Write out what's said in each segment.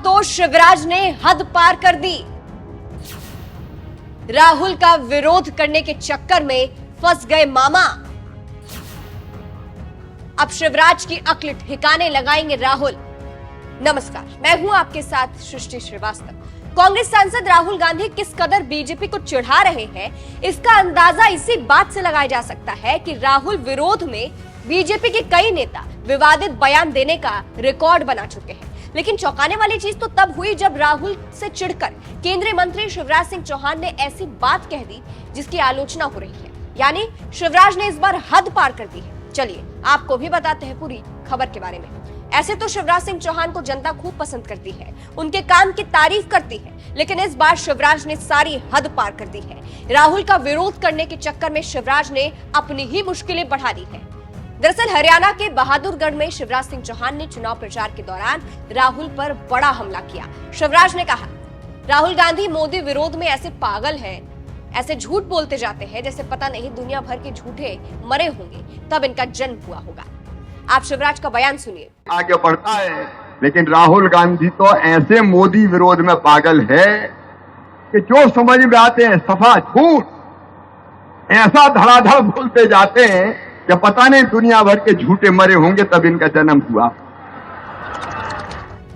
तो शिवराज ने हद पार कर दी। राहुल का विरोध करने के चक्कर में फंस गए मामा। अब शिवराज की अक्ल ठिकाने लगाएंगे राहुल। नमस्कार, मैं हूं आपके साथ सृष्टि श्रीवास्तव। कांग्रेस सांसद राहुल गांधी किस कदर बीजेपी को चिढ़ा रहे हैं, इसका अंदाजा इसी बात से लगाया जा सकता है कि राहुल विरोध में बीजेपी के कई नेता विवादित बयान देने का रिकॉर्ड बना चुके हैं। लेकिन चौंकाने वाली चीज तो तब हुई जब राहुल से चिढ़कर केंद्रीय मंत्री शिवराज सिंह चौहान ने ऐसी बात कह दी जिसकी आलोचना हो रही है। यानी शिवराज ने इस बार हद पार कर दी है। चलिए आपको भी बताते हैं पूरी खबर के बारे में। ऐसे तो शिवराज सिंह चौहान को जनता खूब पसंद करती है, उनके काम की तारीफ करती है, लेकिन इस बार शिवराज ने सारी हद पार कर दी है। राहुल का विरोध करने के चक्कर में शिवराज ने अपनी ही मुश्किलें बढ़ा दी है। दरअसल हरियाणा के बहादुरगढ़ में शिवराज सिंह चौहान ने चुनाव प्रचार के दौरान राहुल पर बड़ा हमला किया। शिवराज ने कहा, राहुल गांधी मोदी विरोध में ऐसे पागल हैं, ऐसे झूठ बोलते जाते हैं जैसे पता नहीं दुनिया भर के झूठे मरे होंगे तब इनका जन्म हुआ होगा। आप शिवराज का बयान सुनिए। आगे बढ़ता है, लेकिन राहुल गांधी तो ऐसे मोदी विरोध में पागल है कि जो समझ में आते हैं सफा झूठ, ऐसा धड़ाधड़ बोलते जाते हैं कि पता नहीं दुनिया भर के झूठे मरे होंगे तब इनका जन्म हुआ।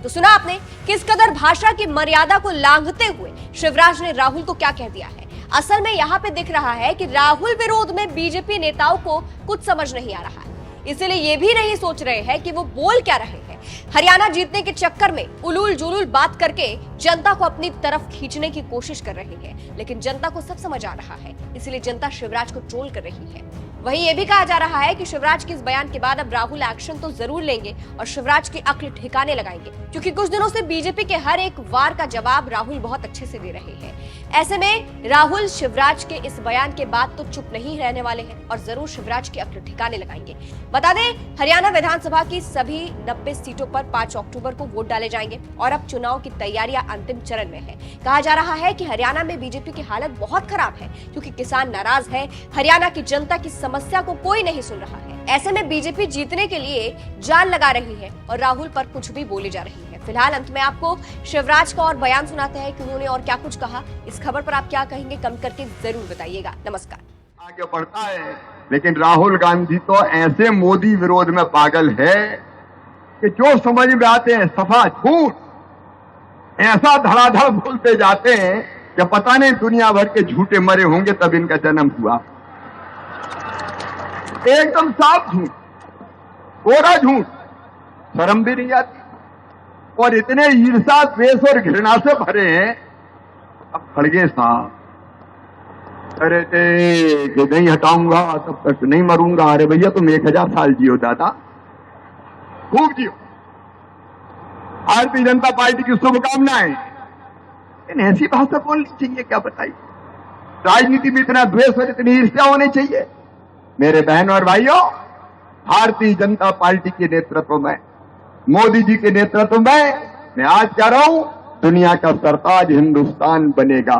तो सुना आपने किस कदर भाषा की मर्यादा को लांघते हुए शिवराज ने राहुल को क्या कह दिया है। असल में यहाँ पे दिख रहा है कि राहुल विरोध में बीजेपी नेताओं को कुछ समझ नहीं आ रहा है, इसलिए ये भी नहीं सोच रहे हैं कि वो बोल क्या रहे हैं। हरियाणा जीतने के चक्कर में उलूल जुलूल बात करके जनता को अपनी तरफ खींचने की कोशिश कर रही है, लेकिन जनता को सब समझ आ रहा है, इसलिए जनता शिवराज को ट्रोल कर रही है। वहीं ये भी कहा जा रहा है कि शिवराज के इस बयान के बाद अब राहुल एक्शन तो जरूर लेंगे और शिवराज की अक्ल ठिकाने लगाएंगे, क्योंकि कुछ दिनों से बीजेपी के हर एक वार का जवाब राहुल बहुत अच्छे से दे रहे हैं। ऐसे में राहुल शिवराज के इस बयान के बाद तो चुप नहीं रहने वाले हैं और जरूर शिवराज की अक्ल ठिकाने लगाएंगे। बता दें, हरियाणा विधानसभा की सभी 90 सीटों पर 5 अक्टूबर को वोट डाले जाएंगे और अब चुनाव की तैयारियां अंतिम चरण में है। कहा जा रहा है कि हरियाणा में बीजेपी की हालत बहुत खराब है, क्योंकि किसान नाराज है, हरियाणा की जनता की समस्या को कोई नहीं सुन रहा है। ऐसे में बीजेपी जीतने के लिए जान लगा रही है और राहुल पर कुछ भी बोली जा रही है। फिलहाल अंत में आपको शिवराज का और बयान सुनाते हैं कि उन्होंने और क्या कुछ कहा। इस खबर पर आप क्या कहेंगे, कमेंट करके जरूर बताइएगा। नमस्कार। आगे बढ़ता है, लेकिन राहुल गांधी तो ऐसे मोदी विरोध में पागल है कि जो समझ में आते हैं सफा झूठ, ऐसा धड़ाधड़ बोलते जाते हैं कि पता नहीं दुनिया भर के झूठे मरे होंगे तब इनका जन्म हुआ। एकदम साफ झूठ, कोरा झूठ, शर्म भी नहीं आती और इतने ईर्ष्या, द्वेष और घृणा से भरे हैं। अब खड़गे साहब अरे कि नहीं हटाऊंगा तब तक नहीं मरूंगा। अरे भैया तुम 1000 साल जियो दादा, खूब जियो। भारतीय जनता पार्टी की शुभकामनाएं। इन ऐसी भाषा बोलनी चाहिए क्या, बताइए। राजनीति में इतना द्वेष और इतनी ईर्ष्या होनी चाहिए। मेरे बहन और भाइयों, भारतीय जनता पार्टी के नेतृत्व में, मोदी जी के नेतृत्व में मैं आज कह रहा हूं, दुनिया का सरताज हिंदुस्तान बनेगा।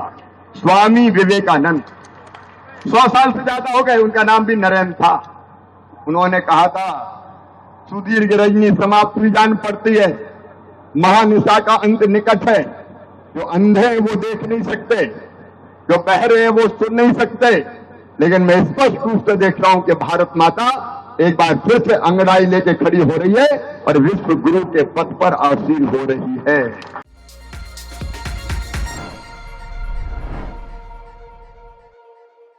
स्वामी विवेकानंद 100 साल से ज्यादा हो गए, उनका नाम भी नरेंद्र था। उन्होंने कहा था, सुदीर्घ रजनी समाप्त हुई जान पड़ती है, महानिशा का अंत निकट है। जो अंधे हैं वो देख नहीं सकते, जो बहरे हैं वो सुन नहीं सकते, लेकिन मैं स्पष्ट रूप से देख रहा हूं कि भारत माता एक बार फिर से अंगड़ाई लेके खड़ी हो रही है और विश्व गुरु के पथ पर आसीन हो रही है।